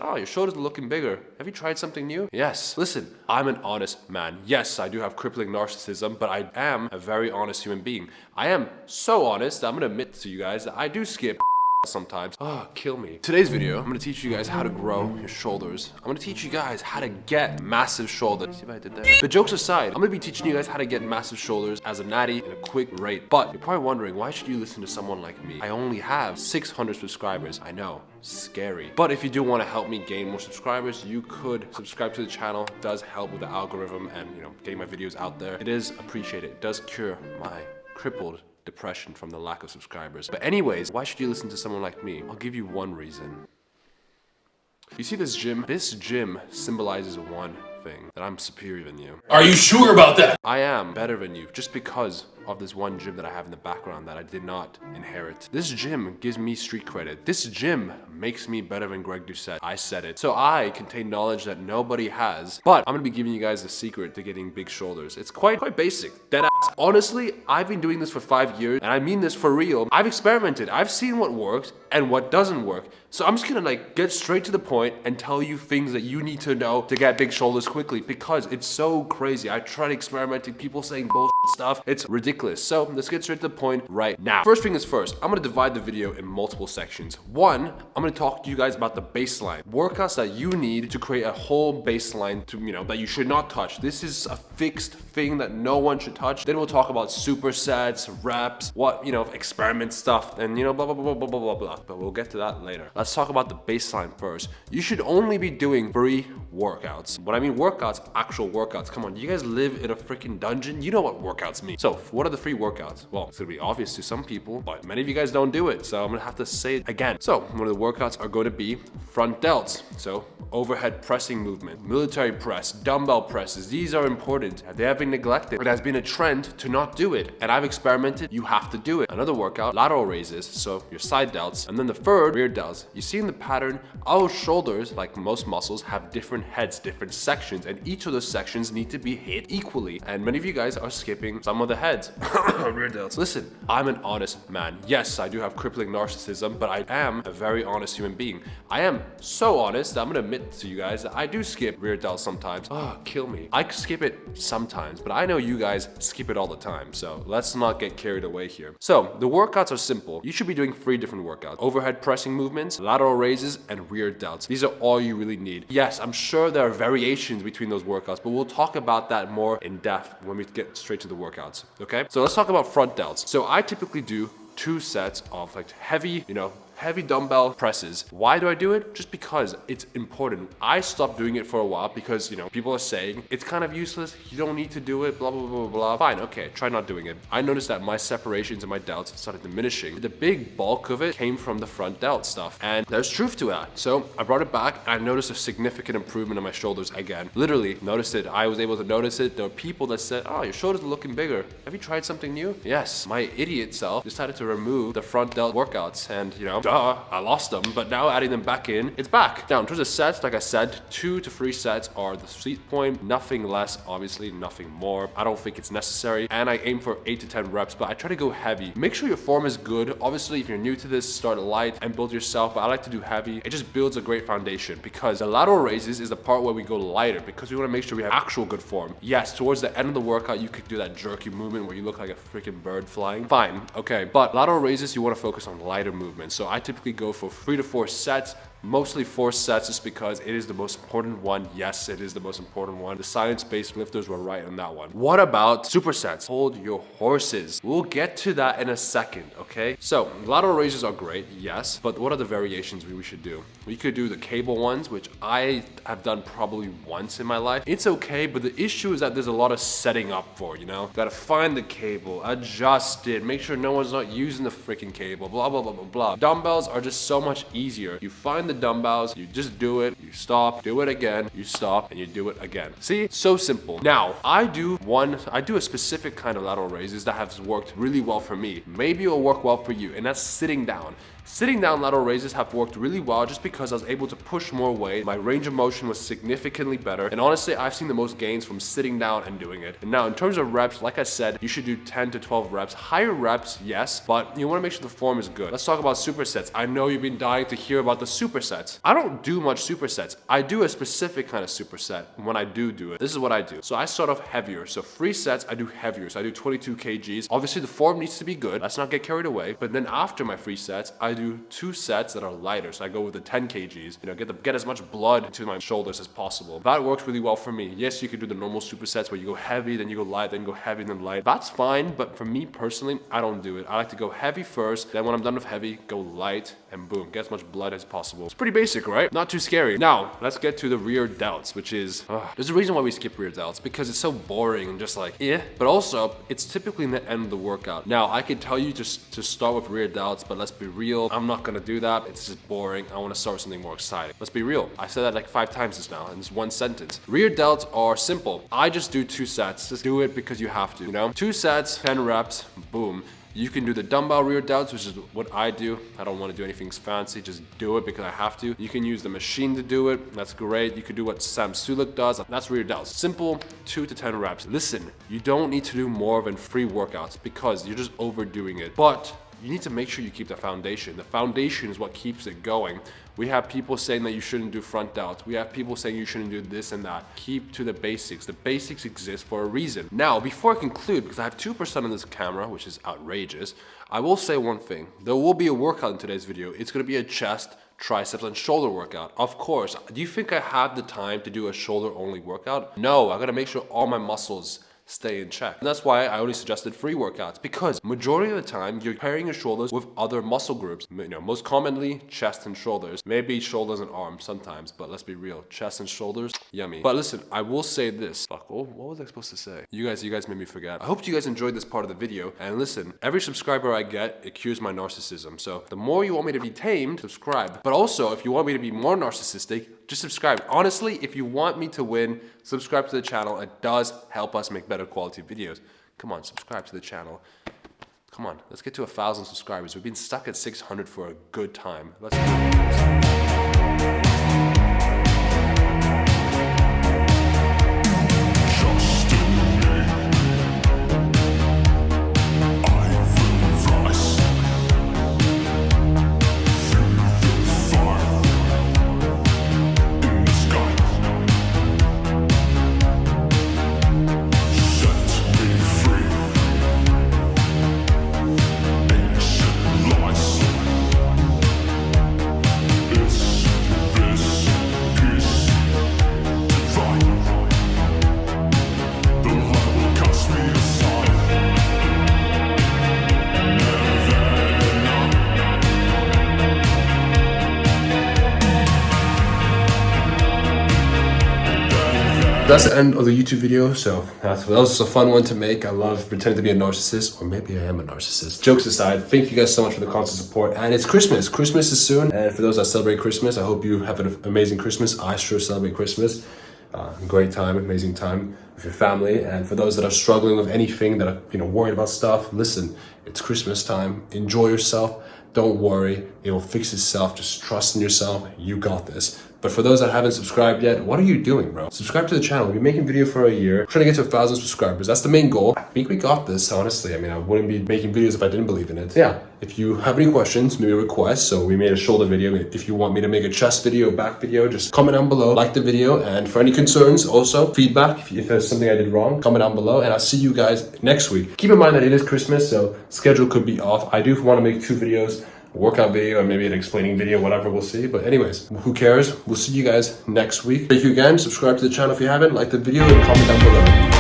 Oh, your shoulders are looking bigger. Have you tried something new? Yes. Listen, I'm an honest man. Yes, I do have crippling narcissism, but I am a very honest human being. I am so honest that I'm gonna admit to you guys that I do skip sometimes. Oh, kill me. Today's video, I'm gonna teach you guys how to grow your shoulders. I'm gonna teach you guys how to get massive shoulders. See what I did there? But jokes aside, I'm gonna be teaching you guys how to get massive shoulders as a natty in a quick rate. But you're probably wondering, why should you listen to someone like me? I only have 600 subscribers. I know, scary. But if you do want to help me gain more subscribers, you could subscribe to the channel. It does help with the algorithm and, getting my videos out there. It is appreciated. It does cure my crippled depression from the lack of subscribers. But anyways, why should you listen to someone like me? I'll give you one reason. You see this gym? This gym symbolizes one thing, that I'm superior than you. Are you sure about that? I am better than you just because of this one gym that I have in the background that I did not inherit. This gym gives me street credit. This gym makes me better than Greg Doucette. I said it. So I contain knowledge that nobody has, but I'm gonna be giving you guys the secret to getting big shoulders. It's quite basic. Dead ass. Honestly, I've been doing this for 5 years, and I mean this for real. I've experimented. I've seen what works and what doesn't work. So I'm just gonna get straight to the point and tell you things that you need to know to get big shoulders quickly, because it's so crazy. I tried experimenting, people saying bullshit stuff. It's ridiculous. So let's get straight to the point right now. First thing is first, I'm gonna divide the video in multiple sections. One, I'm gonna talk to you guys about the baseline. Workouts that you need to create a whole baseline to, that you should not touch. This is a fixed thing that no one should touch. Then we'll talk about supersets, reps, experiment stuff, and blah, blah, blah, blah, blah, blah, blah. But we'll get to that later. Let's talk about the baseline first. You should only be doing 3 workouts. When I mean workouts, actual workouts. Come on, you guys live in a freaking dungeon. You know what workouts mean. So what are the 3 workouts? Well, it's gonna be obvious to some people, but many of you guys don't do it. So I'm gonna have to say it again. So one of the workouts are going to be front delts. So overhead pressing movement, military press, dumbbell presses. These are important. They have been neglected. It has been a trend to not do it. And I've experimented. You have to do it. Another workout, lateral raises. So your side delts. And then the third, rear delts. You see in the pattern, our shoulders, like most muscles, have different heads, different sections. And each of those sections need to be hit equally. And many of you guys are skipping some of the heads. Rear delts. Listen, I'm an honest man. Yes, I do have crippling narcissism, but I am a very honest human being. I am so honest that I'm gonna admit to you guys that I do skip rear delts sometimes. Oh, kill me. I skip it sometimes, but I know you guys skip it all the time. So let's not get carried away here. So the workouts are simple. You should be doing 3 different workouts: overhead pressing movements, lateral raises, and rear delts. These are all you really need. Yes, I'm sure there are variations between those workouts, but we'll talk about that more in depth when we get straight to the workouts. Okay? So let's talk about front delts. So I typically do 2 sets of heavy dumbbell presses. Why do I do it? Just because it's important. I stopped doing it for a while because, people are saying it's kind of useless. You don't need to do it, blah, blah, blah, blah. Fine, okay, try not doing it. I noticed that my separations and my delts started diminishing. The big bulk of it came from the front delt stuff, and there's truth to that. So I brought it back, and I noticed a significant improvement in my shoulders again. Literally noticed it. I was able to notice it. There were people that said, oh, your shoulders are looking bigger. Have you tried something new? Yes, my idiot self decided to remove the front delt workouts, and I lost them, but now adding them back in, it's back. Now, in terms of sets, like I said, 2 to 3 sets are the sweet point. Nothing less, obviously, nothing more. I don't think it's necessary. And I aim for 8 to 10 reps, but I try to go heavy. Make sure your form is good. Obviously, if you're new to this, start light and build yourself, but I like to do heavy. It just builds a great foundation, because the lateral raises is the part where we go lighter, because we want to make sure we have actual good form. Yes, towards the end of the workout, you could do that jerky movement where you look like a freaking bird flying. Fine, okay, but lateral raises, you want to focus on lighter movement. So I typically go for 3 to 4 sets, mostly 4 sets, just because it is the most important one. Yes, it is the most important one. The science-based lifters were right on that one. What about supersets? Hold your horses. We'll get to that in a second, okay? So lateral raises are great, yes, but what are the variations we should do? We could do the cable ones, which I have done probably once in my life. It's okay, but the issue is that there's a lot of setting up for, Gotta find the cable, adjust it, make sure no one's not using the freaking cable, blah, blah, blah, blah, blah. Dumbbells are just so much easier. You find the dumbbells, you just do it, you stop, do it again, you stop, and you do it again. See, so simple. Now, I do a specific kind of lateral raises that has worked really well for me. Maybe it'll work well for you, and that's sitting down. Sitting down lateral raises have worked really well just because I was able to push more weight. My range of motion was significantly better. And honestly, I've seen the most gains from sitting down and doing it. And now in terms of reps, like I said, you should do 10 to 12 reps. Higher reps, yes, but you want to make sure the form is good. Let's talk about supersets. I know you've been dying to hear about the supersets. I don't do much supersets. I do a specific kind of superset when I do it. This is what I do. So I start off heavier. So free sets, I do heavier. So I do 22 kgs. Obviously, the form needs to be good. Let's not get carried away. But then after my free sets, I do 2 sets that are lighter. So I go with the 10 kgs, get as much blood to my shoulders as possible. That works really well for me. Yes, you could do the normal supersets where you go heavy, then you go light, then go heavy, then light. That's fine, but for me personally, I don't do it. I like to go heavy first, then when I'm done with heavy, go light, and boom, get as much blood as possible. It's pretty basic, right? Not too scary. Now, let's get to the rear delts, which is, there's a reason why we skip rear delts, because it's so boring and just like, but also, it's typically in the end of the workout. Now, I could tell you just to start with rear delts, but let's be real, I'm not gonna do that. It's just boring. I wanna start with something more exciting. Let's be real. I said that like 5 times just now in this one sentence. Rear delts are simple. I just do 2 sets. Just do it because you have to, 2 sets, 10 reps, boom. You can do the dumbbell rear delts, which is what I do. I don't want to do anything fancy, just do it because I have to. You can use the machine to do it. That's great. You could do what Sam Sulek does. That's rear delts. Simple, 2 to 10 reps. Listen, you don't need to do more than free workouts because you're just overdoing it. But you need to make sure you keep the foundation. The foundation is what keeps it going. We have people saying that you shouldn't do front delts. We have people saying you shouldn't do this and that. Keep to the basics. The basics exist for a reason. Now, before I conclude, because I have 2% on this camera, which is outrageous, I will say one thing. There will be a workout in today's video. It's gonna be a chest, triceps, and shoulder workout. Of course, do you think I have the time to do a shoulder only workout? No, I gotta make sure all my muscles stay in check. And that's why I only suggested free workouts, because majority of the time you're pairing your shoulders with other muscle groups. Most commonly chest and shoulders, maybe shoulders and arms sometimes, but let's be real, chest and shoulders, yummy. But listen, I will say this. Fuck, what was I supposed to say? You guys made me forget. I hope you guys enjoyed this part of the video. And listen, every subscriber I get, it cures my narcissism. So the more you want me to be tamed, subscribe. But also, if you want me to be more narcissistic, just subscribe. Honestly, if you want me to win, subscribe to the channel. It does help us make better quality videos. Come on, subscribe to the channel. Come on, let's get to 1,000 subscribers. We've been stuck at 600 for a good time. Let's do it. That's the end of the YouTube video, so that was a fun one to make. I love pretending to be a narcissist, or maybe I am a narcissist. Jokes aside, thank you guys so much for the constant support, and it's Christmas. Christmas is soon, and for those that celebrate Christmas, I hope you have an amazing Christmas. I sure celebrate Christmas. Great time, amazing time with your family, and for those that are struggling with anything, that are worried about stuff, listen, it's Christmas time. Enjoy yourself. Don't worry, it will fix itself. Just trust in yourself. You got this. But for those that haven't subscribed yet, what are you doing, bro? Subscribe to the channel. We've been making video for a year. We're trying to get to 1,000 subscribers. That's the main goal. I think we got this, honestly. I mean, I wouldn't be making videos if I didn't believe in it. Yeah, if you have any questions, maybe requests. So we made a shoulder video. If you want me to make a chest video, back video, just comment down below, like the video. And for any concerns, also feedback, if there's something I did wrong, comment down below. And I'll see you guys next week. Keep in mind that it is Christmas, so schedule could be off. I do want to make 2 videos. Workout video or maybe an explaining video, whatever, we'll see. But anyways, who cares? We'll see you guys next week. Thank you again. Subscribe to the channel if you haven't. Like the video and comment down below.